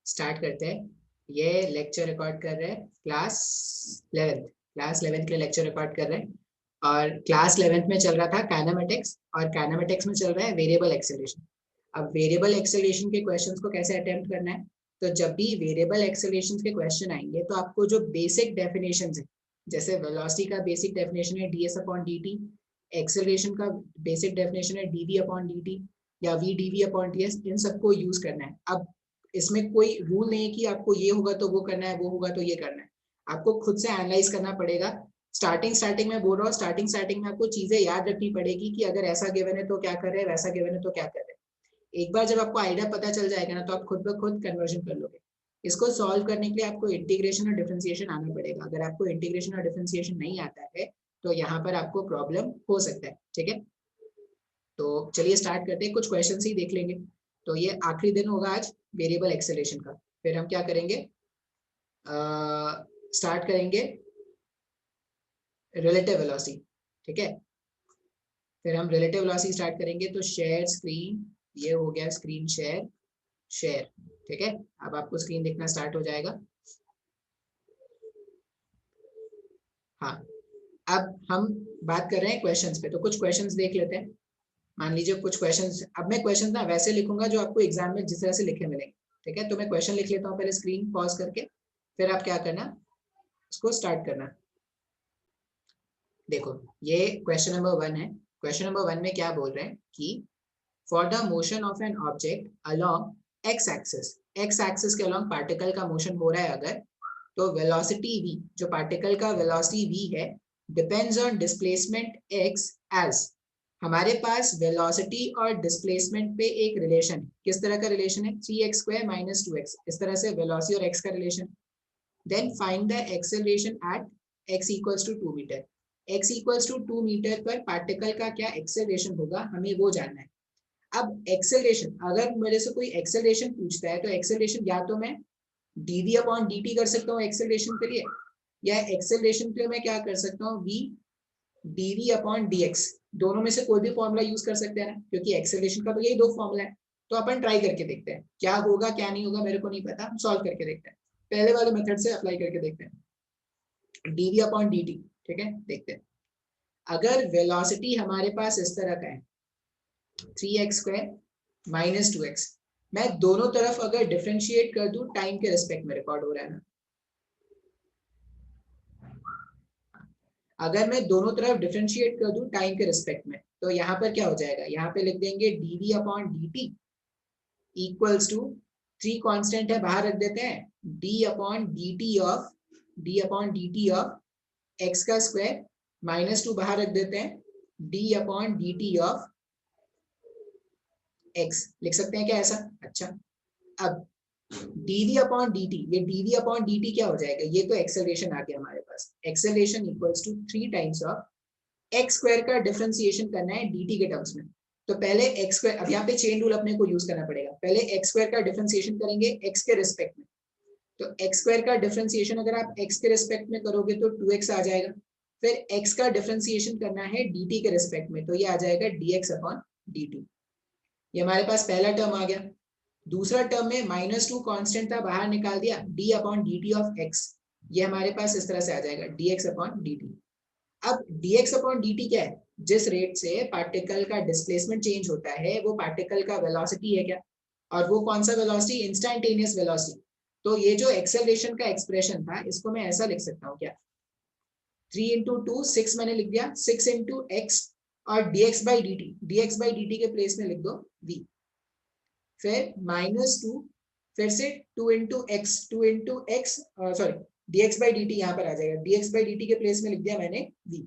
Start करते हैं। ये लेक्चर रिकॉर्ड कर रहे हैं क्लास 11 के लिए लेक्चर रिकॉर्ड कर रहे हैं। और क्लास 11 में चल रहा था काइनेमेटिक्स, और काइनेमेटिक्स में चल रहा है वेरिएबल एक्सेलरेशन। अब वेरिएबल एक्सेलरेशन के क्वेश्चंस को कैसे अटेम्प्ट करना है, तो जब भी वेरिएबल एक्सेलरेशन के क्वेश्चन आएंगे तो आपको जो बेसिक डेफिनेशन है, जैसे वेलोसिटी का बेसिक डेफिनेशन है ds अपॉन dt, एक्सेलरेशन का बेसिक डेफिनेशन है dv अपॉन dt या v dv अपॉन ds, इन सबको यूज करना है। अब इसमें कोई रूल नहीं है कि आपको ये होगा तो वो करना है, वो होगा तो ये करना है। आपको खुद से एनालाइज करना पड़ेगा। स्टार्टिंग में बोल रहा हूँ, स्टार्टिंग में आपको चीजें याद रखनी पड़ेगी कि अगर ऐसा गिवन है तो क्या कर रहे हैं, वैसा गिवन है तो क्या कर रहे हैं। एक बार जब आपको आइडिया पता चल जाएगा ना, तो आप खुद ब खुद कन्वर्जन कर लोगे। इसको सॉल्व करने के लिए आपको इंटीग्रेशन और डिफरेंशिएशन आना पड़ेगा। अगर आपको इंटीग्रेशन और डिफरेंशिएशन नहीं आता है तो यहाँ पर आपको प्रॉब्लम हो सकता है। ठीक है, तो चलिए स्टार्ट करते हैं, कुछ क्वेश्चन ही देख लेंगे। तो ये आखिरी दिन होगा आज वेरिएबल एक्सेलरेशन का। फिर हम क्या करेंगे, स्टार्ट करेंगे रिलेटिव वेलोसिटी। ठीक है, फिर हम रिलेटिव वेलोसिटी स्टार्ट करेंगे। तो शेयर स्क्रीन, ये हो गया स्क्रीन शेयर। ठीक है, अब आपको स्क्रीन दिखना स्टार्ट हो जाएगा। हाँ, अब हम बात कर रहे हैं क्वेश्चंस पे, तो कुछ क्वेश्चंस देख लेते हैं। मान लीजिए कुछ क्वेश्चंस, अब मैं क्वेश्चंस ना वैसे लिखूंगा जो आपको एग्जाम में जिस तरह से लिखे मिलेंगे। ठीक है, तो मैं क्वेश्चन लिख लेता हूँ पहले स्क्रीन पॉज करके, फिर आप क्या करना, उसको स्टार्ट करना। देखो, ये क्वेश्चन नंबर 1 है। क्वेश्चन नंबर 1 में क्या बोल रहे हैं कि for the motion of an object along x axis के अलोंग पार्टिकल का मोशन हो रहा है अगर, तो वेलोसिटी v, जो पार्टिकल का वेलोसिटी v है, depends on displacement x as. हमारे पास वेलोसिटी और डिस्प्लेसमेंट पे एक रिलेशन है। किस तरह का रिलेशन है, 3x² माइनस 2x, इस तरह से वेलोसिटी और x का relation. Then find the acceleration at x equals to 2 metre. x equals to 2 metre पर पार्टिकल का क्या एक्सेलरेशन होगा, हमें वो जानना है। अब एक्सेलरेशन, अगर मेरे से कोई एक्सेलरेशन पूछता है तो एक्सेलरेशन या तो मैं dv अपॉन dt कर सकता हूँ एक्सेलरेशन के लिए, या एक्सेलरेशन के लिए मैं क्या कर सकता हूँ, v dv अपॉन dx। दोनों में से कोई भी फॉर्मूला यूज कर सकते हैं ना, क्योंकि एक्सेलरेशन का तो यही दो फॉर्मूला है। तो अपन ट्राई करके देखते हैं क्या होगा क्या नहीं होगा, मेरे को नहीं पता, हम सॉल्व करके देखते हैं। पहले वाले मेथड से अप्लाई करके देखते हैं, dv अपॉन dt। ठीक है, देखते हैं। अगर वेलोसिटी हमारे पास इस तरह का है 3x² माइनस 2x, मैं दोनों तरफ अगर डिफरेंशिएट कर दूं टाइम के रिस्पेक्ट में, रिकॉर्ड हो रहा है ना, अगर मैं दोनों तरफ डिफरेंशिएट कर दूं टाइम के रिस्पेक्ट में, तो यहाँ पर क्या हो जाएगा, यहाँ पे लिख देंगे dv upon dt equals to, 3 constant है बाहर रख देते हैं, d upon dt of x का स्क्वायर माइनस 2 बाहर रख देते हैं, d upon dt of x लिख सकते हैं क्या ऐसा। अच्छा, अब dv अपॉन dt, ये dv अपॉन dt क्या हो जाएगा, ये तो एक्सेलरेशन आ गया हमारे पास। Acceleration equals to 3 times of x square का डिफरेंशिएशन करना है dt के टर्म्स में। तो पहले एक्स स्क्वायर, अब यहाँ पे चेन रूल अपने को यूज करना पड़ेगा। पहले एक्स स्क्वायर का डिफरेंशिएशन करेंगे x के रिस्पेक्ट में। तो एक्स स्क्वायर का डिफरेंशिएशन अगर आप x के रिस्पेक्ट में करोगे तो 2x आ जाएगा। फिर x का डिफरेंशिएशन करना है dt के रिस्पेक्ट में, तो ये आ जाएगा dx अपॉन dt। ये हमारे पास पहला टर्म आ गया। दूसरा टर्म में -2 कांस्टेंट था, बाहर निकाल दिया, d upon dt of x, ये हमारे पास इस तरह से आ जाएगा dx अपॉन dt। अब dx अपॉन dt क्या है, जिस रेट से पार्टिकल का डिस्प्लेसमेंट चेंज होता है वो पार्टिकल का वेलोसिटी है क्या, और वो कौन सा वेलोसिटी, इंस्टेंटेनियस वेलोसिटी। तो ये जो एक्सेलरेशन का एक्सप्रेशन था, इसको मैं ऐसा लिख सकता हूँ क्या, 3 इंटू 2 6 मैंने लिख दिया, 6 इंटू एक्स और dx बाई dt के प्लेस में लिख दो v, फिर -2, फिर से 2 into x sorry dx by dt यहाँ पर आ जाएगा, dx बाई dt के प्लेस में लिख दिया मैंने v।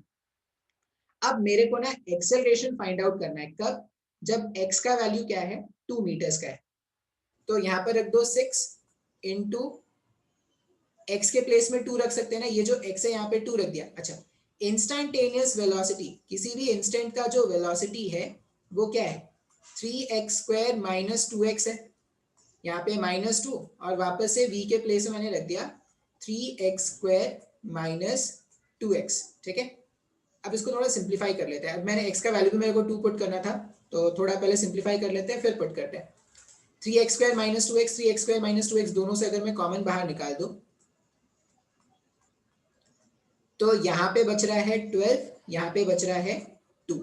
अब मेरे को ना एक्सेलरेशन फाइंड आउट करना है कब, जब x का वैल्यू क्या है, 2 मीटर्स का है। तो यहाँ पर रख दो 6 इंटू x के प्लेस में 2 रख सकते हैं ना, ये जो x है यहाँ पे 2 रख दिया। अच्छा, इंस्टेंटेनियस वेलोसिटी, किसी भी इंस्टेंट का जो वेलोसिटी है वो क्या है, 3x² माइनस 2x है, यहाँ पे -2 और वापस से v के प्लेस में मैंने रख दिया 3x² माइनस 2x। ठीक है, अब इसको थोड़ा सिंप्लीफाई कर लेते हैं। अब मैंने x का वैल्यू भी मेरे को 2 पुट करना था, तो थोड़ा पहले सिंप्लीफाई कर लेते हैं फिर पुट करते हैं। 3x² minus 2x, 3x² minus 2x दोनों से अगर मैं कॉमन बाहर निकाल दूं तो यहाँ पे बच रहा है 12, यहाँ पे बच रहा है 2।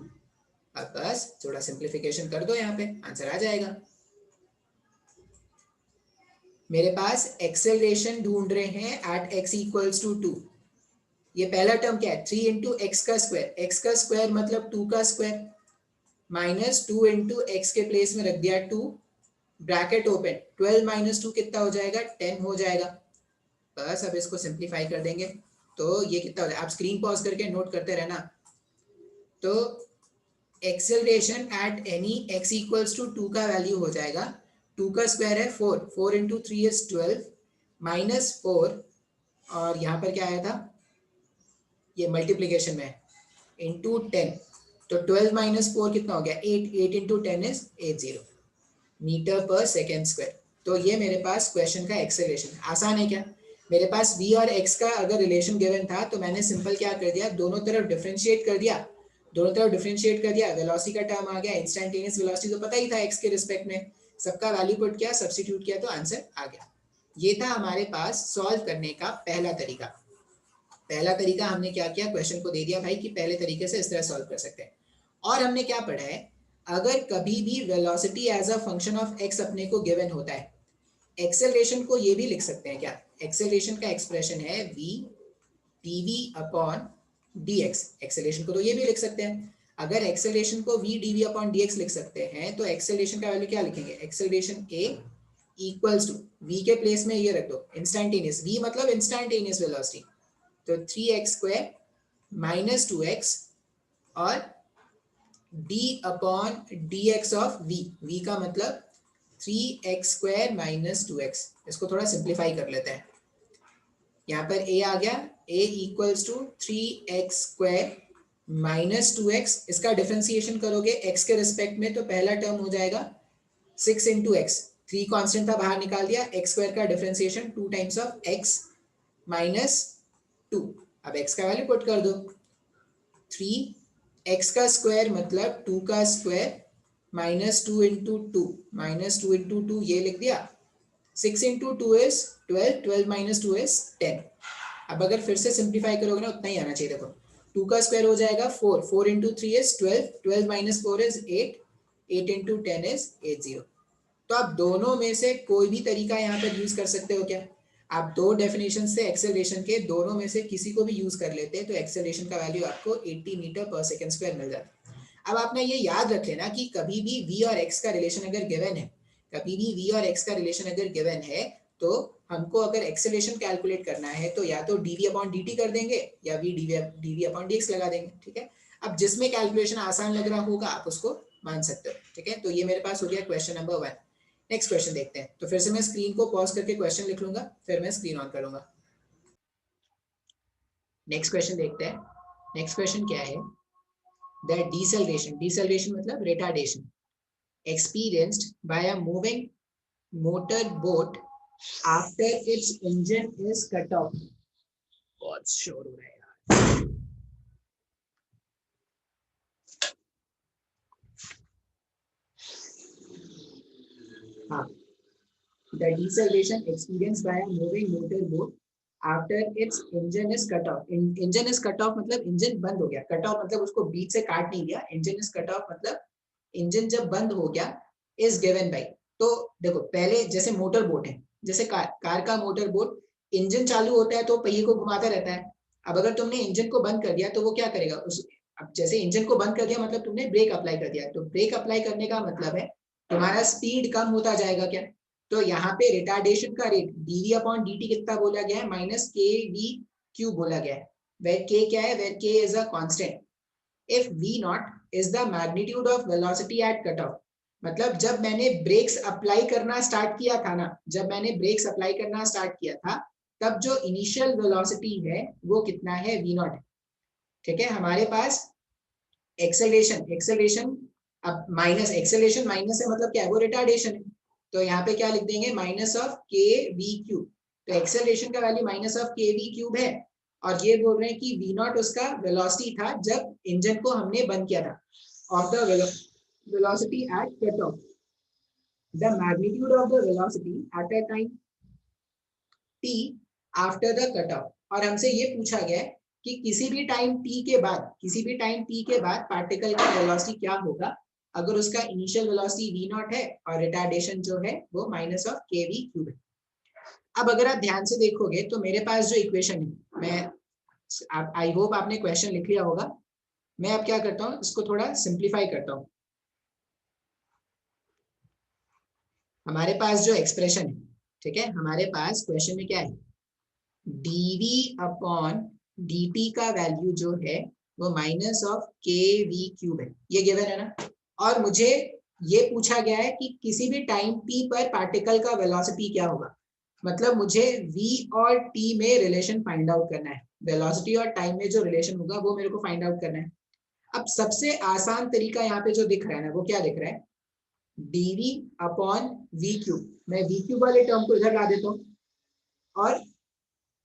अब बस थोड़ा सिंप्लीफिकेशन कर दो, यहाँ पे आंसर आ जाएगा। मेरे पास एक्सेलरेशन ढूंढ रहे हैं एट x इक्वल्स टू 2। ये पहला टर्म क्या है, 3 इंटू एक्स का स्क्वायर, एक्स का स्क्वायर मतलब 2 का स्क्वायर, माइनस 2 इंटू एक्स के प्लेस में रख दिया 2, ब्रैकेट ओपन, 12 माइनस 2 कितना हो जाएगा, 10 हो जाएगा। बस अब इसको सिंप्लीफाई कर देंगे तो ये कितना हो जाएगा, आप स्क्रीन पॉज करके नोट करते रहना। तो acceleration at any x equals to 2 का वैल्यू हो जाएगा, 2 का स्क्वायर है 4, 4 इंटू 3 इज 12, माइनस 4, और यहाँ पर क्या आया था, ये मल्टीप्लीकेशन में इंटू 10, तो 12 माइनस 4 कितना हो गया, 8, 8 इंटू 10 इज 80 मीटर पर सेकेंड स्क्वायर। तो ये मेरे पास क्वेश्चन का एक्सेलरेशन। आसान है क्या, मेरे पास v और x का अगर रिलेशन गिवन था तो मैंने सिंपल क्या कर दिया, दोनों तरफ डिफरेंशिएट कर दिया, दोनों तरफ डिफरेंशिएट कर दिया, वेलोसिटी का टर्म आ गया, इंस्टेंटेनियस वेलोसिटी तो पता ही था x के रिस्पेक्ट में, सबका वैल्यू पुट किया, सब्स्टिट्यूट किया तो आंसर आ गया। ये था हमारे पास सॉल्व करने का पहला तरीका। पहला तरीका हमने क्या किया, क्वेश्चन को दे दिया भाई कि पहले तरीके से इस तरह सॉल्व कर सकते हैं। और हमने क्या पढ़ा है, अगर कभी भी velocity as a function of x अपने को गिवन होता है, एक्सेलरेशन को ये भी लिख सकते हैं क्या, एक्सेलरेशन का एक्सप्रेशन है v dv upon dx, acceleration को तो ये भी लिख सकते हैं। अगर एक्सेलरेशन को v dv अपॉन dx लिख सकते हैं तो एक्सेलरेशन का वैल्यू क्या लिखेंगे, acceleration a equals to v के प्लेस में ये रख दो इंस्टेंटेनियस, v मतलब इंस्टेंटेनियस वेलोसिटी, तो 3x स्क्वायर माइनस 2x और d अपॉन dx ऑफ v, v का मतलब 3x स्क्वायर माइनस 2x। इसको थोड़ा सिंप्लीफाई कर लेते हैं, यहाँ पर a आ गया, a equals to 3x square minus 2x, इसका डिफरेंशिएशन करोगे x के रिस्पेक्ट में तो पहला टर्म हो जाएगा 6 इंटू एक्स, 3 कॉन्स्टेंट था बाहर निकाल दिया, x स्क्वायर का differentiation 2 times of x minus 2। अब x का वैल्यू पुट कर दो, 3x का स्क्वायर मतलब 2 का square minus 2 into 2, minus 2 into 2 ये लिख दिया, 6 इंटू 2 इज 12, 12 माइनस 2 इज 10। अब अगर फिर से सिंप्लीफाई करोगे ना उतना ही आना चाहिए, देखो 2 का स्क्वायर हो जाएगा 4, 4 into 3 is 12, 12 minus 4 is 8, 8 into 10 is 80। तो आप दोनों में से कोई भी तरीका यहाँ पर यूज कर सकते हो क्या, आप दो डेफिनेशन से एक्सेलरेशन के दोनों में से किसी को भी यूज कर लेते हैं तो एक्सेलरेशन का वैल्यू आपको 80 मीटर पर सेकंड स्क्वायर मिल जाता है। अब आपने ये याद रख लेना कि कभी भी v और x का रिलेशन अगर गिवन है, कभी भी v और x का रिलेशन अगर गिवन है तो हमको अगर एक्सेलरेशन कैलकुलेट करना है तो या तो dv अपॉन dt कर देंगे या v dv अपॉन dx लगा देंगे, ठीक है। अब जिसमें कैलकुलेशन आसान लग रहा होगा आप उसको मान सकते हो, ठीक है। तो ये मेरे पास हो गया क्वेश्चन नंबर 1। नेक्स्ट क्वेश्चन देखते हैं, तो फिर से मैं स्क्रीन को पॉज करके क्वेश्चन लिख लूंगा, फिर मैं स्क्रीन ऑन करूंगा। नेक्स्ट क्वेश्चन देखते हैं। नेक्स्ट क्वेश्चन क्या है, द डिसेलरेशन, डिसेलरेशन मतलब retardation experienced by a moving motor boat after its engine is cut off। बहुत शोर हो रहा है यार। हाँ, the deceleration experienced by a moving motor boat after its engine is cut off। engine is cut off मतलब engine बंद हो गया, cut off मतलब उसको बीच से काट नहीं दिया, engine is cut off मतलब इंजन जब बंद हो गया, is given by। तो देखो पहले जैसे मोटर बोट है, जैसे कार का मोटर बोट, इंजन चालू होता है तो पहिए को घुमाता रहता है। अब अगर तुमने इंजन को बंद कर दिया तो वो क्या करेगा, उस अब जैसे इंजन को बंद कर दिया मतलब तुमने ब्रेक अप्लाई कर दिया, तो ब्रेक अप्लाई करने का मतलब है तुम्हारा स्पीड कम होता जाएगा क्या। तो यहाँ पे रिटार्डेशन का रेट dv अपॉन dt कितना बोला गया है, माइनस के वी क्यू बोला गया है, वेर के क्या है, वेर के is a constant. If v not is the magnitude of velocity at cut off, मतलब जब मैंने ब्रेक्स अप्लाई करना स्टार्ट किया था ना, जब मैंने ब्रेक्स अप्लाई करना स्टार्ट किया था तब जो इनिशियल वेलोसिटी है वो कितना है, v नॉट है, ठीक है। हमारे पास एक्सेलरेशन, एक्सेलरेशन अब माइनस, एक्सेलरेशन माइनस है मतलब क्या है, वो रिटार्डेशन है, तो यहाँ पे क्या लिख देंगे, माइनस ऑफ के वी क्यूब। तो एक्सेलरेशन का वैल्यू माइनस ऑफ के वी क्यूब है, और ये बोल रहे हैं कि वी नॉट उसका वेलोसिटी था जब इंजन को हमने बंद किया था, of the velocity at cut off. The magnitude of the velocity at a time t after the cut off. और हमसे ये पूछा गया है कि किसी भी टाइम t के बाद पार्टिकल का वेलोसिटी क्या होगा अगर उसका इनिशियल वेलोसिटी v नॉट है और रिटार्डेशन जो है वो माइनस ऑफ के वी क्यूब है। अब अगर आप ध्यान से देखोगे तो मेरे पास जो इक्वेशन है, मैं आई होप आपने क्वेश्चन लिख लिया होगा, मैं अब क्या करता हूँ इसको थोड़ा सिंप्लीफाई करता हूँ। हमारे पास जो एक्सप्रेशन है, ठीक है, हमारे पास क्वेश्चन में क्या है, dv अपॉन dt का वैल्यू जो है वो माइनस ऑफ के वी क्यूब है, ये गिवन है ना। और मुझे ये पूछा गया है कि किसी भी टाइम t पर पार्टिकल का वेलोसिटी क्या होगा, मतलब मुझे v और t में रिलेशन फाइंड आउट करना है, वेलोसिटी और टाइम में जो रिलेशन होगा वो मेरे को फाइंड आउट करना है। अब सबसे आसान तरीका यहाँ पे जो दिख रहा है ना, वो क्या दिख रहा है, dv अपॉन वी क्यूब। मैं वी क्यूब वाले टर्म को इधर ला देता हूँ और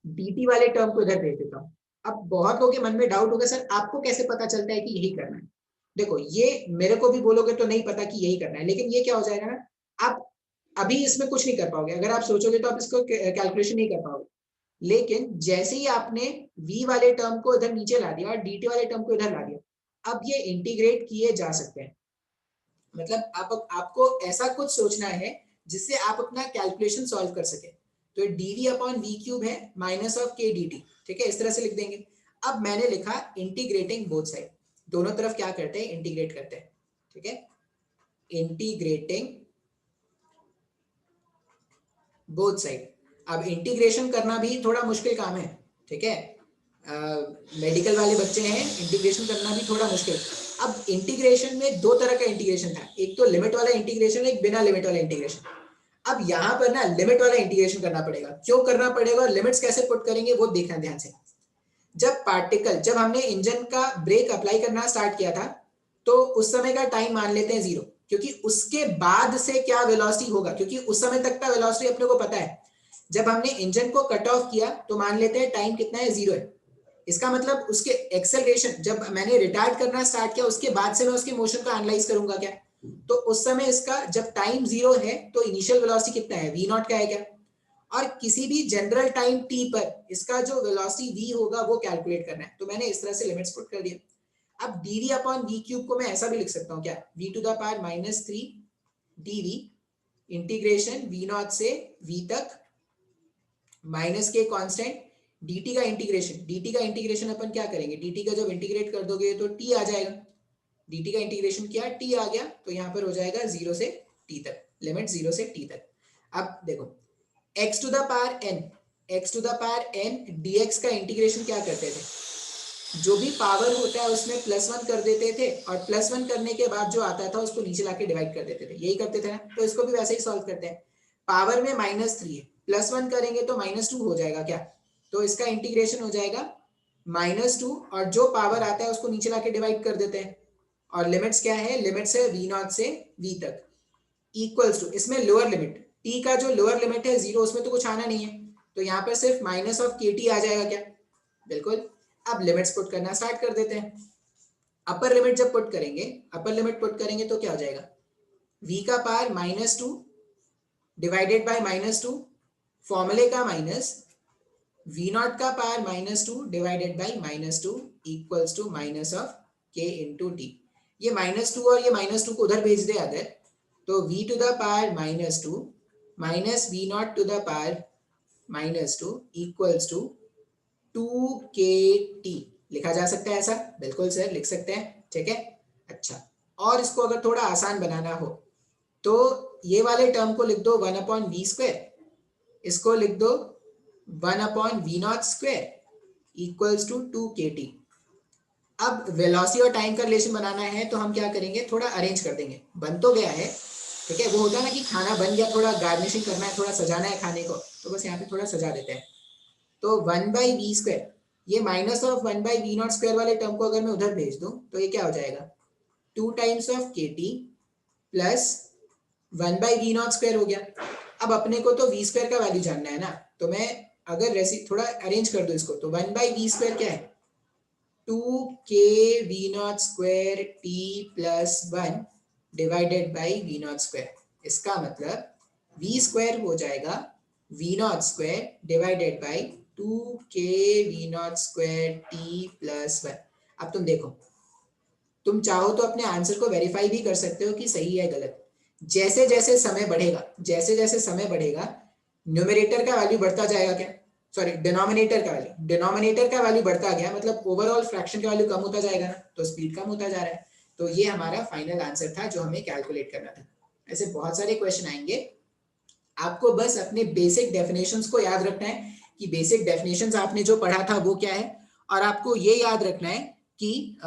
dt वाले टर्म को इधर भेज देता हूँ। अब बहुत लोगों के मन में डाउट होगा, सर आपको कैसे पता चलता है कि यही करना है। देखो ये मेरे को भी बोलोगे तो नहीं पता कि यही करना है, लेकिन ये क्या हो जाएगा ना, आप अभी इसमें कुछ नहीं कर पाओगे, अगर आप सोचोगे तो आप इसको कैलकुलेशन नहीं कर पाओगे। लेकिन जैसे ही आपने v वाले टर्म को इधर नीचे ला दिया और dt वाले टर्म को इधर ला दिया, अब ये इंटीग्रेट किए जा सकते हैं। मतलब आपको ऐसा कुछ सोचना है जिससे आप अपना कैलकुलेशन सॉल्व कर सके। तो dv अपॉन वी क्यूब है माइनस ऑफ के dt, ठीक है, इस तरह से लिख देंगे। अब मैंने लिखा इंटीग्रेटिंग बोथ साइड, दोनों तरफ क्या करते हैं, इंटीग्रेट करते हैं, ठीक है, इंटीग्रेटिंग बोथ साइड। अब इंटीग्रेशन करना भी थोड़ा मुश्किल काम है, ठीक है, मेडिकल वाले बच्चे हैं, इंटीग्रेशन करना भी थोड़ा मुश्किल। अब इंटीग्रेशन में दो तरह का इंटीग्रेशन था, एक तो लिमिट वाला इंटीग्रेशन, एक बिना लिमिट वाला इंटीग्रेशन। अब यहाँ पर ना लिमिट वाला इंटीग्रेशन करना पड़ेगा। क्यों करना पड़ेगा और लिमिट्स कैसे पुट करेंगे वो देखना ध्यान से। जब हमने इंजन का ब्रेक अप्लाई करना स्टार्ट किया था तो उस समय का टाइम मान लेते हैं 0, क्योंकि उसके बाद से क्या वेलोसिटी होगा, क्योंकि उस समय तक का वेलोसिटी अपने को पता है। जब हमने इंजन को कट ऑफ किया तो मान लेते हैं टाइम कितना है, 0 है। इसका मतलब उसके एक्सेलरेशन, जब मैंने रिटार्ड करना स्टार्ट किया उसके बाद से मैं उसके मोशन को एनालाइज करूंगा क्या, तो उस समय इसका जब टाइम 0 है तो इनिशियल वेलोसिटी कितना है, v नॉट का है क्या, और किसी भी जनरल टाइम t पर इसका जो वेलोसिटी v होगा वो कैलकुलेट करना है। तो मैंने इस तरह से लिमिट्स पुट कर दिया। अब dv अपॉन वी क्यूब को मैं ऐसा भी लिख सकता हूँ क्या, v to the power -3 dv integration v naught से v तक माइनस के कांस्टेंट dt का इंटीग्रेशन अपन क्या करेंगे, dt का जब इंटीग्रेट कर दोगे तो t आ जाएगा, dt का इंटीग्रेशन किया t आ गया, तो यहाँ पर हो जाएगा 0 से t तक, लिमिट 0 से t तक। अब देखो x to the power n dx का इंटीग्रेशन क्या करते थे, जो भी पावर होता है उसमें +1 कर देते थे और +1 करने के बाद जो आता था उसको नीचे लाके डिवाइड कर देते थे, यही करते थे ना। तो इसको भी वैसे ही सॉल्व करते हैं। पावर में -3 है, +1 करेंगे तो -2 हो जाएगा क्या, तो इसका इंटीग्रेशन हो जाएगा -2 और जो पावर आता है उसको नीचे लाके डिवाइड कर देते हैं। और लिमिट्स क्या है, लिमिट्स है v नॉट से v तक इक्वल्स टू, इसमें लोअर लिमिट t का जो लोअर लिमिट है 0, उसमें तो कुछ आना नहीं है, तो यहाँ पर सिर्फ माइनस ऑफ के टी आ जाएगा क्या, बिल्कुल। अब लिमिट्स पुट करना स्टार्ट कर देते हैं। अपर लिमिट जब पुट करेंगे तो क्या हो जाएगा, v का पावर -2 डिवाइडेड बाय -2 फॉर्मूले का माइनस, v नॉट का power -2 divided by -2 equals to minus of k into t. ये -2 और ये -2 को उधर भेज दे अगर, तो v to the power -2 minus v naught to the power -2 equals to 2kt लिखा जा सकता है ऐसा, बिल्कुल सर लिख सकते हैं, ठीक है। अच्छा, और इसको अगर थोड़ा आसान बनाना हो तो ये वाले टर्म को लिख दो 1/v², इसको लिख दो 1/v0² इक्वल्स टू 2kt। अब वेलोसिटी और टाइम का रिलेशन बनाना है तो हम क्या करेंगे, थोड़ा अरेंज कर देंगे, बन तो गया है, ठीक है, वो होता है ना कि खाना बन गया, थोड़ा गार्निशिंग करना है, थोड़ा सजाना है खाने को, तो बस यहाँ पे थोड़ा सजा देते हैं। तो 1/v², ये माइनस ऑफ 1/v0² वाले टर्म को अगर मैं उधर भेज दूं तो ये क्या हो जाएगा, 2 times of kt plus 1/v0² हो गया। अब अपने को तो v² का वैल्यू जानना है ना, तो मैं अगर थोड़ा अरेंज कर दूं इसको, तो 1/v² क्या है, 2kv0² t + 1 divided by v0²। इसका मतलब v स्क्वायर हो जाएगा v not square divided by 2k v not square t plus 1। अब तुम देखो, तुम चाहो तो अपने आंसर को वेरीफाई भी कर सकते हो कि सही है गलत। जैसे जैसे समय बढ़ेगा, जैसे जैसे समय बढ़ेगा, न्यूमरेटर का वैल्यू बढ़ता जाएगा, क्या सॉरी डिनोमिनेटर का वैल्यू बढ़ता गया, मतलब ओवरऑल फ्रैक्शन का वैल्यू कम होता जाएगा ना, तो स्पीड कम होता जा रहा है। तो ये हमारा फाइनल आंसर था जो हमें कैलकुलेट करना था। ऐसे बहुत सारे क्वेश्चन आएंगे, आपको बस अपने बेसिक डेफिनेशंस को याद रखना है कि बेसिक डेफिनेशंस आपने जो पढ़ा था वो क्या है, और आपको ये याद रखना है कि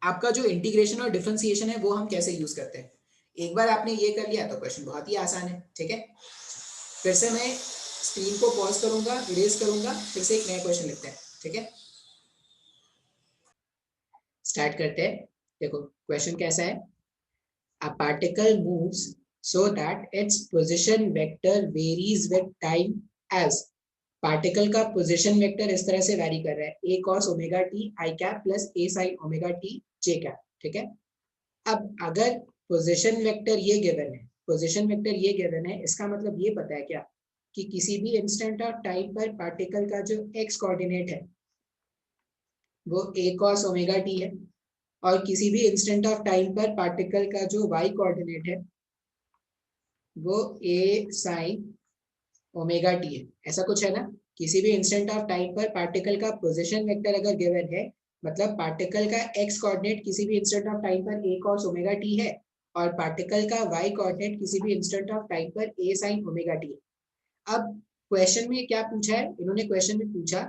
आपका जो इंटीग्रेशन और डिफरेंशिएशन है वो हम कैसे यूज करते हैं। एक बार आपने ये कर लिया तो क्वेश्चन बहुत ही आसान है। ठीक है, फिर से मैं स्क्रीन को पॉज करूंगा, इरेज करूंगा, फिर से एक नया क्वेश्चन लिखते हैं। ठीक है, स्टार्ट करते हैं। देखो क्वेश्चन कैसा है, a particle moves so that its position vector varies with time as particle का पोजीशन वेक्टर इस तरह से वैरी कर रहा है a cos omega t i cap plus a sin omega t j cap. ठीक है, अब अगर पोजीशन वेक्टर ये गिवन है, पोजीशन वेक्टर ये गिवन है, इसका मतलब ये पता है क्या कि किसी भी इंस्टेंट ऑफ टाइम पर पार्टिकल का जो x कोऑर्डिनेट है वो a cos ओमेगा t है, और किसी भी इंस्टेंट ऑफ टाइम पर पार्टिकल का जो y कोऑर्डिनेट है वो a sin ओमेगा t है। ऐसा कुछ है ना, किसी भी इंस्टेंट ऑफ टाइम पर पार्टिकल का पोजीशन वेक्टर अगर गिवन है, मतलब पार्टिकल का x कोऑर्डिनेट किसी भी इंस्टेंट ऑफ टाइम पर a cos ओमेगा t है, और पार्टिकल का y कोऑर्डिनेट किसी भी इंस्टेंट ऑफ टाइम पर a sin ओमेगा t है। अब क्वेश्चन में क्या पूछा है, इन्होंने क्वेश्चन में पूछा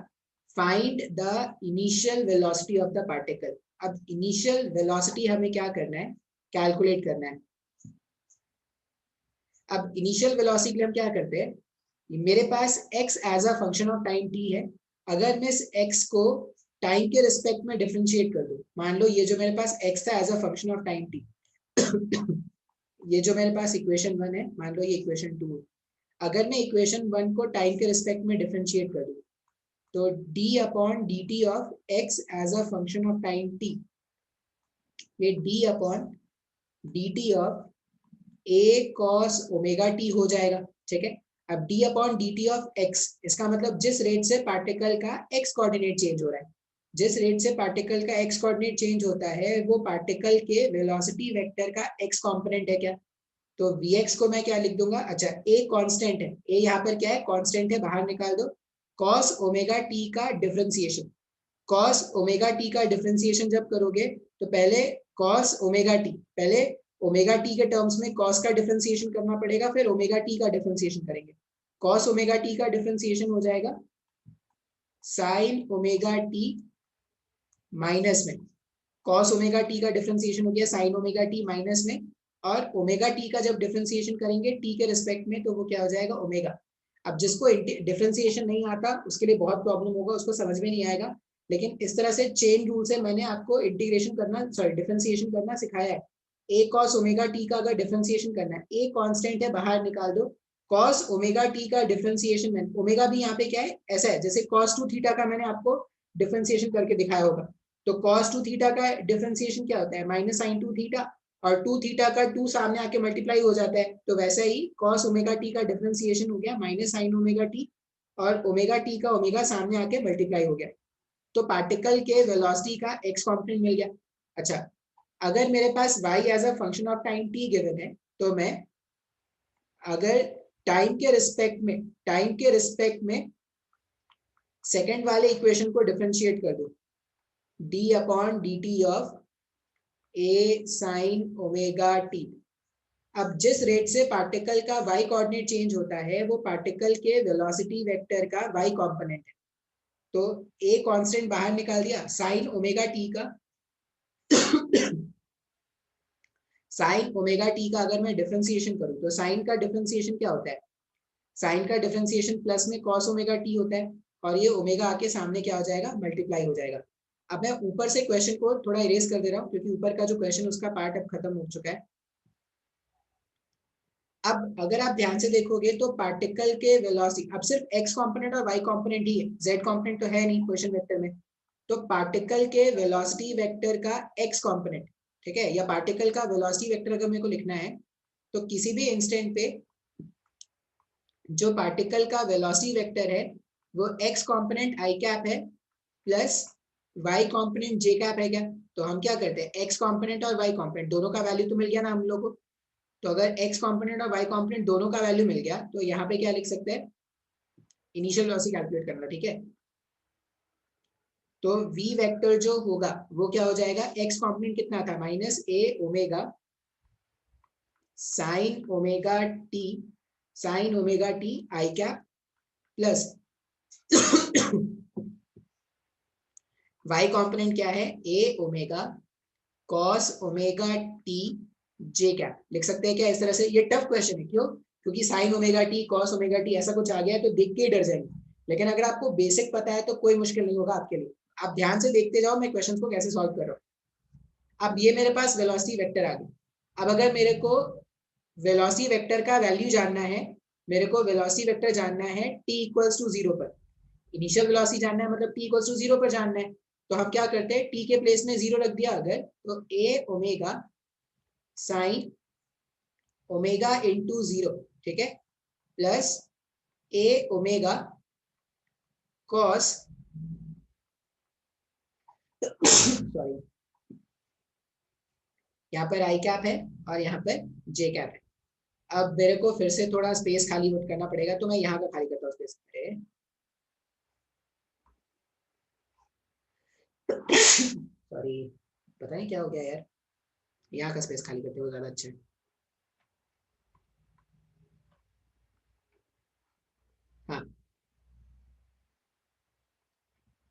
find the initial velocity of the particle. अब इनिशियल वेलोसिटी हमें क्या करना है, कैलकुलेट करना है। अब इनिशियल वेलोसिटी के लिए हम क्या करते हैं, मेरे पास x as a function of time t है, अगर मैं इस x को टाइम के रिस्पेक्ट में डिफरेंशिएट कर दूं, मान लो ये जो मेरे पास x था as a function of time t, ये जो मेरे पास इक्वेशन 1 है, मान लो ये इक्वेशन 2 है, अगर मैं इक्वेशन 1 को टाइम के रिस्पेक्ट में डिफरेंशिएट कर दूं तो d upon dt of x as a function of time t, ये d upon dt of a cos omega t हो जाएगा। ठीक है, अब d upon dt of x, इसका मतलब जिस रेट से पार्टिकल का x कोऑर्डिनेट चेंज हो रहा है, जिस रेट से पार्टिकल का x कोऑर्डिनेट चेंज होता है वो पार्टिकल के वेलोसिटी वेक्टर का x कंपोनेंट है क्या, तो vx को मैं क्या लिख दूंगा, अच्छा a कांस्टेंट है, a यहाँ पर क्या है, कांस्टेंट है, बाहर निकाल दो, cos ओमेगा t का डिफरेंशिएशन, cos ओमेगा t का डिफरेंशिएशन जब करोगे तो पहले cos ओमेगा t, पहले ओमेगा t के टर्म्स में cos का डिफरेंशिएशन करना पड़ेगा, फिर ओमेगा t का डिफरेंशिएशन करेंगे। cos ओमेगा t का डिफरेंशिएशन हो जाएगा sin ओमेगा t माइनस में, cos ओमेगा t का डिफरेंशिएशन हो गया sin ओमेगा t माइनस में, और ओमेगा t का जब डिफरेंशिएशन करेंगे t के रिस्पेक्ट में तो वो क्या हो जाएगा ओमेगा। अब जिसको डिफरेंशिएशन नहीं आता उसके लिए बहुत प्रॉब्लम होगा, उसको समझ में नहीं आएगा, लेकिन इस तरह से चेन रूल से मैंने आपको इंटीग्रेशन करना, सॉरी डिफरेंशिएशन करना सिखाया है। a cos ओमेगा t का अगर डिफरेंशिएशन करना है, a कांस्टेंट है, बाहर निकाल दो, cos ओमेगा t का डिफरेंशिएशन में ओमेगा भी यहाँ पे क्या है, ऐसा है जैसे cos 2 थीटा का मैंने आपको डिफरेंशिएशन करके दिखाया होगा, तो cos 2 थीटा का डिफरेंशिएशन क्या होता है, माइनस sin 2 थीटा, और 2 थीटा का 2 सामने आके मल्टीप्लाई हो जाता है, तो वैसा ही cos ओमेगा t का डिफरेंशिएशन हो गया माइनस sin ओमेगा t, और ओमेगा t का ओमेगा सामने आके मल्टीप्लाई हो गया, तो पार्टिकल के वेलोसिटी का x कंपोनेंट मिल गया। अच्छा, अगर मेरे पास y as a function of time t given है, तो मैं अगर टाइम के रिस्पेक्ट में सेकंड वाले इक्वेशन को डिफरेंशिएट कर दूं, d upon dt of a sin omega t, अब जिस रेट से पार्टिकल का y कोऑर्डिनेट चेंज होता है वो पार्टिकल के वेलोसिटी वेक्टर का y कंपोनेंट है, तो a कांस्टेंट बाहर निकाल दिया, sin ओमेगा t का sin ओमेगा t का अगर मैं डिफरेंशिएशन करूं तो sin का डिफरेंशिएशन क्या होता है, sin का डिफरेंशिएशन प्लस में cos ओमेगा t होता है, और ये ओमेगा आके सामने क्या हो जाएगा, मल्टीप्लाई हो जाएगा। अब मैं ऊपर से क्वेश्चन को थोड़ा इरेज कर दे रहा हूँ क्योंकि ऊपर का जो क्वेश्चन उसका पार्ट अब खत्म हो चुका है। अब अगर आप ध्यान से देखोगे तो पार्टिकल के वेलोसिटी, अब सिर्फ x कंपोनेंट और y कंपोनेंट ही है, z कंपोनेंट तो है नहीं क्वेश्चन वेक्टर में, तो पार्टिकल के वेलोसिटी वेक्टर का x कंपोनेंट, ठीक है, या पार्टिकल का वेलोसिटी वेक्टर अगर मेरे को लिखना है तो किसी भी इंस्टेंट पे जो पार्टिकल का वेलोसिटी वेक्टर है वो x कंपोनेंट i कैप है plus y component j cap है क्या। तो हम क्या करते हैं, x कंपोनेंट और y कंपोनेंट दोनों का वैल्यू तो मिल गया ना हम लोग को। तो अगर x कंपोनेंट और y कंपोनेंट दोनों का वैल्यू मिल गया तो यहाँ पे क्या लिख सकते हैं, इनिशियल वेलोसिटी कैलकुलेट करना, ठीक है। तो v वेक्टर जो होगा वो क्या हो जाएगा, x कंपोनेंट कितना था minus a omega sine omega t i cap plus y component क्या है, a omega cos omega t j cap. लिख सकते हैं क्या इस तरह से। ये टफ क्वेश्चन है, क्यों, क्योंकि sign omega T cos omega T ऐसा कुछ आ गया है तो देख के ही डर जाएंगे। लेकिन अगर आपको बेसिक पता है तो कोई मुश्किल नहीं होगा आपके लिए। आप ध्यान से देखते जाओ मैं क्वेश्चन को कैसे सॉल्व कर रहा हूँ। अब ये मेरे पास वेलोसिटी वेक्टर आ गई। अब अगर मेरे को वेलोसिटी वेक्टर का वैल्यू जानना है, मेरे को वेलोसिटी वेक्टर जानना है t इक्वल्स टू 0 पर, इनिशियल वेलोसिटी जानना है मतलब t इक्वल्स टू 0 पर जानना है। तो हम क्या करते हैं, t के प्लेस में 0 रख दिया अगर, तो a omega sine omega into 0, ठीक है, plus a omega cos sorry, यहाँ पर आई कैप है और यहाँ पर जे कैप है। अब मेरे को फिर से थोड़ा स्पेस खाली करना पड़ेगा, तो मैं यहाँ का खाली करता हूँ स्पेस। सॉरी, पता नहीं क्या हो गया यार, यहाँ का स्पेस खाली करते हो ज्यादा अच्छा है। हाँ,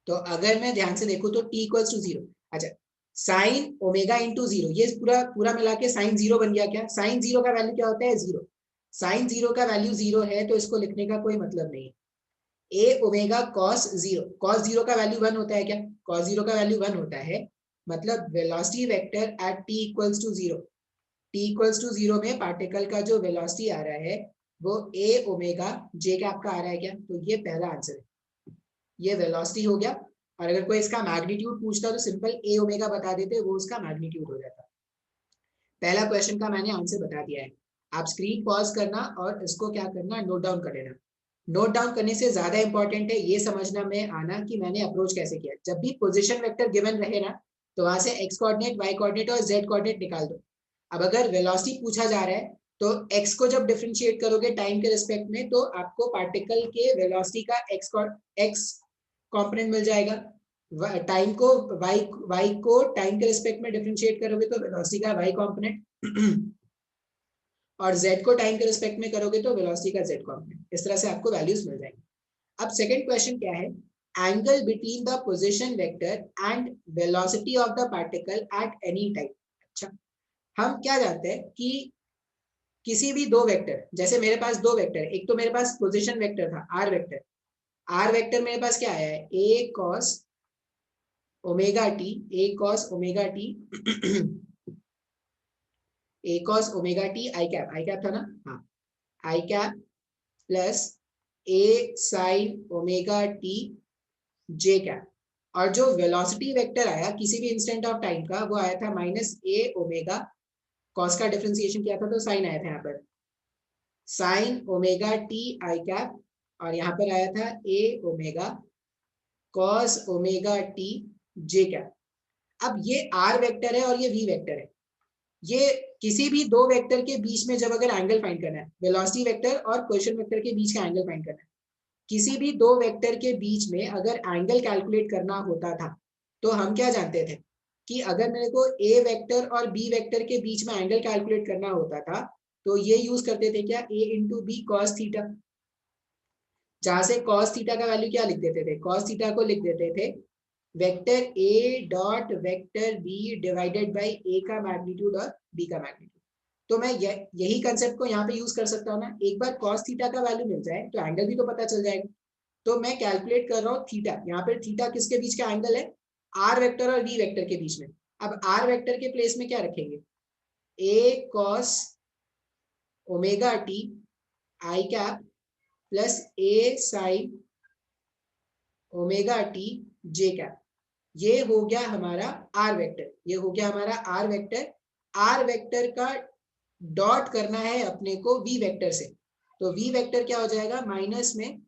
तो अगर मैं ध्यान से देखूं तो t इक्वल्स टू 0, अच्छा साइन ओमेगा इंटू 0, ये पूरा पूरा मिला के साइन 0 बन गया क्या। साइन 0 का वैल्यू क्या होता है, 0। साइन 0 का वैल्यू 0 है तो इसको लिखने का कोई मतलब नहीं है। a ओमेगा कॉस 0, कॉस 0 का वैल्यू 1 होता है क्या, कॉस 0 का वैल्यू 1 होता है, मतलब velocity vector at t equals to 0, t equals to 0 में पार्टिकल का जो वेलोसिटी आ रहा है वो a ओमेगा j कैप का आ रहा है क्या। तो ये पहला आंसर है, ये वेलोसिटी हो गया। और अगर कोई इसका मैग्नीट्यूड पूछता तो सिंपल a ओमेगा बता देते, वो उसका मैग्नीट्यूड हो जाता। पहला क्वेश्चन का मैंने आंसर बता दिया है। आप स्क्रीन पॉज करना और इसको क्या करना, नोट डाउन कर लेना। नोट डाउन करने से ज्यादा इंपॉर्टेंट है ये समझना में आना कि मैंने अप्रोच कैसे किया। जब भी पोजीशन वेक्टर गिवन रहे ना, तो वहां से x कोऑर्डिनेट, y कोऑर्डिनेट और z कोऑर्डिनेट निकाल दो। अब अगर वेलोसिटी पूछा जा रहा है तो x को जब डिफरेंशिएट करोगे टाइम के रिस्पेक्ट में, तो आपको पार्टिकल के वेलोसिटी का x कंपोनेंट मिल जाएगा। टाइम को y को टाइम के रिस्पेक्ट में डिफरेंशिएट करोगे तो वेलोसिटी का y कंपोनेंट और z को टाइम के रिस्पेक्ट में करोगे तो वेलोसिटी का z कंपोनेंट। इस तरह से आपको वैल्यूज मिल जाएंगे। अब सेकंड क्वेश्चन क्या है, angle between the position vector and velocity of the particle at any time. अच्छा, हम क्या जानते हैं कि किसी भी दो वेक्टर, जैसे मेरे पास दो वेक्टर, एक तो मेरे पास पोजीशन वेक्टर था आर वेक्टर, आर वेक्टर मेरे पास क्या आया है, a cos omega t, a cos omega t a cos omega t i cap था ना, हाँ i cap plus a sine omega t j cap. और जो वेलोसिटी वेक्टर आया किसी भी इंस्टेंट ऑफ टाइम का, वो आया था माइनस ए ओमेगा, कॉस का डिफरेंशिएशन किया था तो साइन आया था यहाँ पर, sign omega t i cap, और यहाँ पर आया था ए omega cos omega t j cap. अब ये आर वेक्टर है और ये वी वेक्टर है। ये किसी भी दो वेक्टर के बीच में जब अगर एंगल फाइंड करना है, वेलोसिटी वेक्टर और पोजीशन वेक्टर के बीच का एंगल फाइंड करना है, किसी भी दो वेक्टर के बीच में अगर एंगल कैलकुलेट करना होता था तो हम क्या जानते थे कि अगर मेरे को ए वेक्टर और बी वेक्टर के बीच में एंगल कैलकुलेट करना होता था तो ये यूज करते थे क्या, ए इंटू बी कॉस थीटा, जहां से कॉस थीटा का वैल्यू क्या लिख देते थे, कॉस थीटा को लिख देते थे vector a dot vector b divided by a का मैग्नीट्यूड और बी का मैग्नीट्यूड। तो मैं यही कंसेप्ट को यहाँ पे यूज कर सकता हूँ ना, एक बार cos थीटा का वैल्यू मिल जाए तो एंगल भी तो पता चल जाएगा। तो मैं कैलकुलेट कर रहा हूँ थीटा, यहाँ पे थीटा किसके बीच का एंगल है, आर वेक्टर और वी वेक्टर के बीच में। अब आर वेक्टर के प्लेस में क्या रखेंगे, a cos omega t i cap plus a sine omega t j cap. ये हो गया हमारा आर वेक्टर, ये हो गया हमारा आर वेक्टर। आर वेक्टर का डॉट करना है अपने को v वेक्टर से, तो v वेक्टर क्या हो जाएगा, माइनस में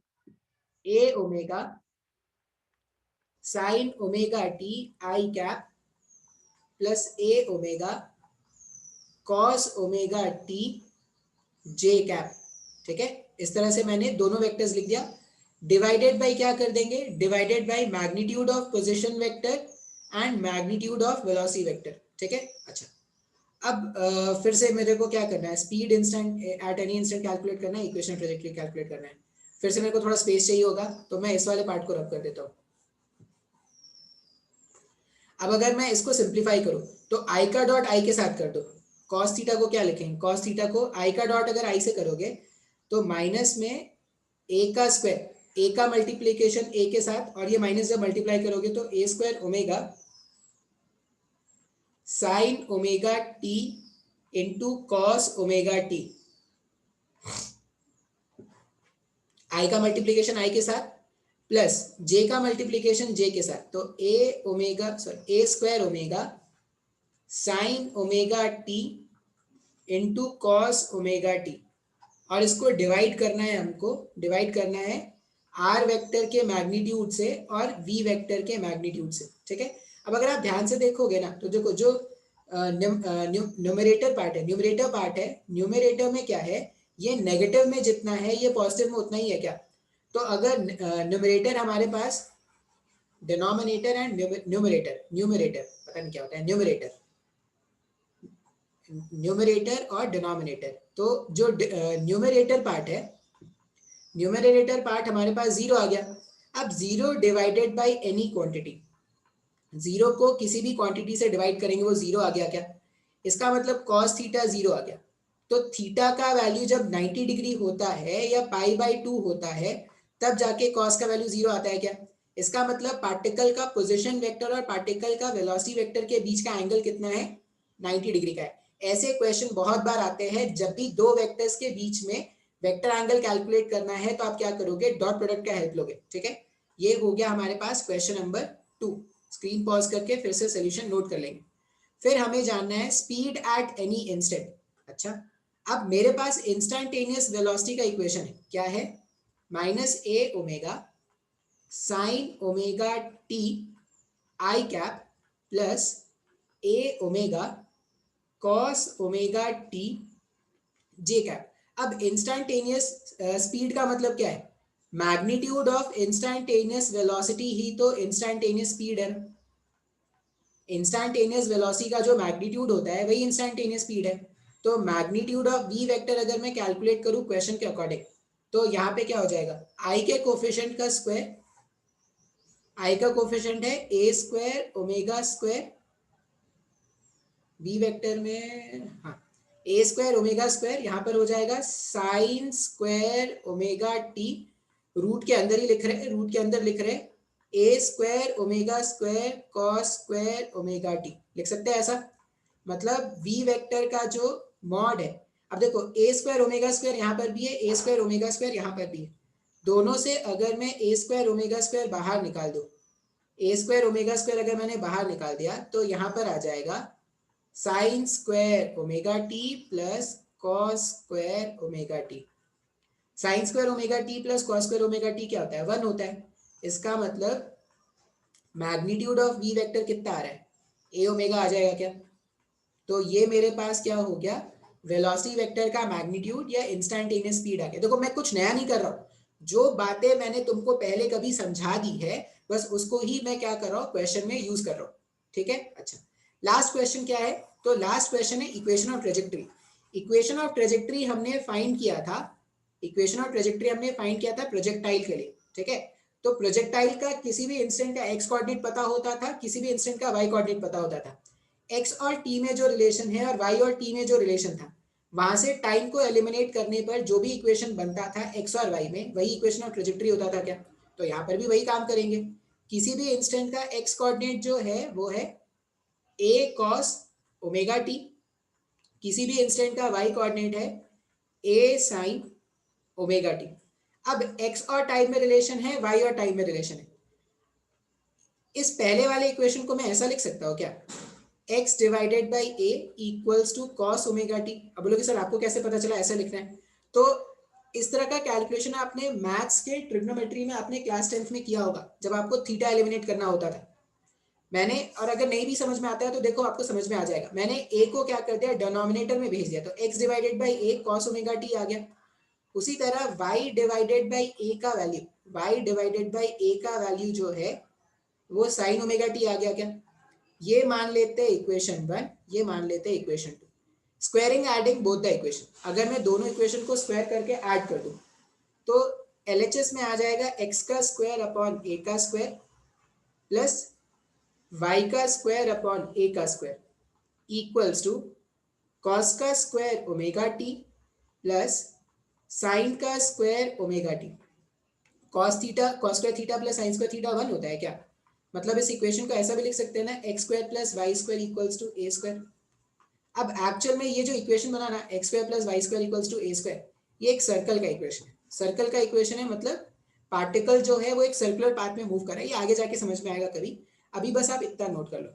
a omega sine omega t i cap plus a omega cos omega t j cap. ठीक है, इस तरह से मैंने दोनों वेक्टर्स लिख दिया। डिवाइडेड बाय क्या कर देंगे, divided by magnitude of position vector and magnitude of velocity vector. ठीक है, अच्छा अब फिर से मेरे को क्या करना है, speed instant at any instant calculate करना है, इक्वेशन ट्रैजेक्टरी कैलकुलेट करना है। फिर से मेरे को थोड़ा स्पेस चाहिए होगा, तो मैं इस वाले पार्ट को रब कर देता हूँ। अब अगर मैं इसको सिंप्लीफाई करूँ तो आई का डॉट आई के साथ कर दो, कॉस थीटा को क्या लिखेंगे, कॉस थीटा को आई का डॉट अगर आई से करोगे तो माइनस में ए का स्क्वायर, ए का मल्टीप्लीकेशन ए के साथ, और ये माइनस जब मल्टीप्लाई करोगे तो a square omega sine omega T into cos omega t, i का मल्टीप्लीकेशन आई के साथ प्लस जे का मल्टीप्लीकेशन जे के साथ, तो A omega sorry A square omega sine omega T into cos omega T, और इसको डिवाइड करना है, हमको डिवाइड करना है आर वेक्टर के मैग्नीट्यूड से और वी वेक्टर के मैग्नीट्यूड से। ठीक है, अब अगर आप ध्यान से देखोगे ना तो देखो जो न्यूमरेटर पार्ट है, न्यूमरेटर में क्या है, ये नेगेटिव में जितना है ये पॉजिटिव में उतना ही है क्या। तो अगर न्यूमरेटर हमारे पास डिनोमिनेटर एंड न्यूमरेटर पता नहीं क्या होता है, न्यूमरेटर और डिनोमिनेटर, तो जो न्यूमरेटर पार्ट है, न्यूमरेटर पार्ट हमारे पास जीरो आ गया। अब zero divided by any quantity, zero को किसी भी क्वांटिटी से डिवाइड करेंगे वो जीरो आ गया क्या, इसका मतलब cos थीटा जीरो आ गया। तो थीटा का वैल्यू जब 90 डिग्री होता है या पाई बाई 2 होता है तब जाके cos का वैल्यू जीरो आता है क्या। इसका मतलब पार्टिकल का पोजीशन वेक्टर और पार्टिकल का वेलोसिटी वेक्टर के बीच का एंगल कितना है, 90 डिग्री का है। ऐसे क्वेश्चन बहुत बार आते हैं, जब भी दो वेक्टर्स के बीच में वेक्टर एंगल कैलकुलेट करना है तो आप क्या करोगे, डॉट प्रोडक्ट का हेल्प लोगे। ठीक है, ये हो गया हमारे पास क्वेश्चन नंबर 2। स्क्रीन पॉज करके फिर से सोल्यूशन नोट कर लेंगे। फिर हमें जानना है स्पीड एट एनी इंस्टेंट। अच्छा, अब मेरे पास इंस्टेंटेनियस वेलोसिटी का इक्वेशन है, क्या है, minus A omega sine omega t i cap plus A omega cos omega t j cap. अब इंस्टेंटेनियस स्पीड का मतलब क्या है, मैग्नीट्यूड ऑफ इंस्टेंटेनियस वेलोसिटी ही तो इंस्टेंटेनियस स्पीड है। इंस्टेंटेनियस वेलोसिटी का जो मैग्नीट्यूड होता है वही इंस्टेंटेनियस स्पीड है। तो मैग्नीट्यूड ऑफ वी वेक्टर अगर मैं कैलकुलेट करूं क्वेश्चन के अकॉर्डिंग, तो यहाँ पे क्या हो जाएगा, आई के कोफिशिएंट का स्क्वायर, आई का कोफिशिएंट है A square omega square, V vector में हाँ ए स्क्वायर ओमेगा स्क्वायर, यहाँ पर हो जाएगा sine square omega t, root के अंदर ही लिख रहे हैं, रूट के अंदर लिख रहे हैं A square omega square cos square omega T, लिख सकते हैं ऐसा। मतलब v वेक्टर का जो मॉड है, अब देखो ए स्क्वायर ओमेगा स्क्वायर यहाँ पर भी है, ए स्क्वायर ओमेगा स्क्वायर यहाँ पर भी है, दोनों से अगर मैं ए स्क्वायर ओमेगा स्क्वायर बाहर निकाल दूं, ए स्क्वायर ओमेगा स्क्वायर अगर मैंने बाहर निकाल दिया तो यहाँ पर आ जाएगा sine square omega T plus cos square omega T. Sign square omega T plus cos square omega T क्या होता है, 1 होता है। इसका मतलब मैग्नीट्यूड ऑफ वी वेक्टर कितना आ रहा है, ए ओमेगा आ जाएगा क्या। तो ये मेरे पास क्या हो गया, वेलोसिटी वेक्टर का मैग्नीट्यूड या इंस्टेंटेनियस स्पीड आ गया। देखो मैं कुछ नया नहीं कर रहा हूँ, जो बातें मैंने तुमको पहले कभी समझा दी है बस उसको ही मैं क्या कर रहा हूँ, क्वेश्चन में यूज कर रहा हूँ। ठीक है, अच्छा लास्ट क्वेश्चन क्या है, तो लास्ट क्वेश्चन है equation of trajectory. Equation of trajectory हमने फाइंड किया था, इक्वेशन ऑफ ट्रेजेक्टरी हमने फाइंड किया था प्रोजेक्टाइल के लिए। ठीक है, तो प्रोजेक्टाइल का किसी भी इंस्टेंट का एक्स कोऑर्डिनेट पता होता था, किसी भी इंस्टेंट का वाई कोऑर्डिनेट पता होता था। एक्स और टी में जो रिलेशन है और वाई और टी में जो रिलेशन था, वहां से टाइम को एलिमिनेट करने पर जो भी इक्वेशन बनता था एक्स और वाई में, वही इक्वेशन ऑफ ट्रेजेक्टरी होता था क्या। तो यहाँ पर भी वही काम करेंगे, किसी भी इंस्टेंट का एक्स कोऑर्डिनेट जो है वो है ए कॉस ओमेगा टी, किसी भी इंस्टेंट का वाई कोऑर्डिनेट है ए साइन ओमेगा टी। अब एक्स और टाइम में रिलेशन है, वाई और टाइम में रिलेशन है। इस पहले वाले इक्वेशन को मैं ऐसा लिख सकता हूँ क्या, x divided by a equals to cos omega t। अब बोलोगे सर आपको कैसे पता चला ऐसा लिखना है? तो इस तरह का कैलकुलेशन आपने मैथ्स के ट्रिग्नोमेट्री में आपने क्लास 10th में किया होगा, जब आपको थीटा एलिमिनेट करना होता था। मैंने, और अगर नहीं भी समझ में आता है तो देखो आपको समझ में आ जाएगा, मैंने a को क्या कर दिया, डिनोमिनेटर में भेज दिया, तो x divided by a cos omega t आ गया। उसी तरह y डिवाइडेड बाई a का value, y divided by a का वैल्यू जो है वो sin ओमेगा t आ गया क्या? ये मान लेते हैं इक्वेशन 1, ये मान लेते हैं equation 2। Squaring adding both the equation, अगर मैं दोनों इक्वेशन को स्क्वायर करके ऐड कर दूं तो LHS में आ जाएगा x का स्क्वायर अपॉन a का स्क्वायर प्लस y का स्क्वायर अपॉन a का स्क्वायर इक्वल्स टू cos का square omega t plus sin का square omega t। cos theta, cos square theta plus sin square theta 1 होता है क्या? मतलब इस इक्वेशन को ऐसा भी लिख सकते हैं ना, x square plus y square equals to a square. अब एक्चुअल में ये जो इक्वेशन बना ना, x square plus y square equals to a square, ये एक सर्कल का इक्वेशन है। सर्कल का इक्वेशन है, मतलब पार्टिकल जो है वो एक सर्कुलर पाथ में मूव कर रहा है। ये आगे जाके समझ में आएगा कभी, अभी बस आप इतना नोट कर लो।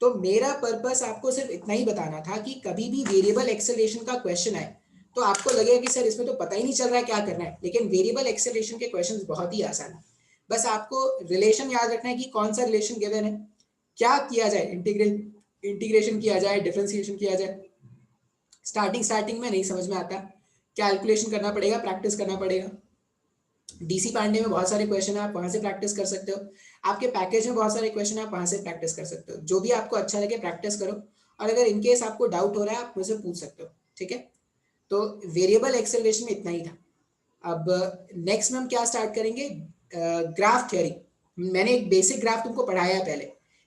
तो मेरा पर्पस आपको सिर्फ इतना ही बताना था कि कभी भी वेरिएबल एक्सेलरेशन का क्वेश्चन आए तो आपको लगेगा कि सर इसमें तो पता ही नहीं चल रहा है क्या करना है, लेकिन वेरिएबल एक्सेलरेशन के क्वेश्चंस बहुत ही आसान है। बस आपको रिलेशन याद रखना है कि कौन सा रिलेशन गिवन है, क्या किया जाए, इंटीग्रेशन किया जाए, डिफरेंशिएशन किया जाए। स्टार्टिंग में नहीं समझ में आता, कैलकुलेशन करना पड़ेगा, प्रैक्टिस करना पड़ेगा। डीसी पांडे में बहुत सारे क्वेश्चन है, आप वहां से प्रैक्टिस कर सकते हो। आपके पैकेज में बहुत सारे क्वेश्चन है, आप वहां से प्रैक्टिस कर सकते हो। जो भी आपको अच्छा लगे प्रैक्टिस करो, और अगर इनकेस आपको डाउट हो रहा है आप मुझसे पूछ सकते हो, ठीक है? तो वेरिएबल एक्सेलरेशन में इतना ही था। अब नेक्स्ट में हम क्या स्टार्ट करेंगे, ग्राफ थ्योरी। मैंने एक बेसिक ग्राफ तुमको पढ़ाया है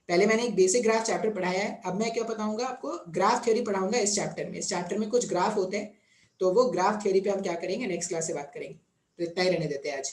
पहले मैंने एक बेसिक ग्राफ चैप्टर पढ़ाया है। अब मैं क्या बताऊंगा आपको, ग्राफ थ्योरी पढ़ाऊंगा इस चैप्टर में। इस चैप्टर में कुछ ग्राफ होते हैं, तो वो ग्राफ थ्योरी पे हम क्या करेंगे नेक्स्ट क्लास से बात करेंगे। तो इतना ही रहने देते हैं आज।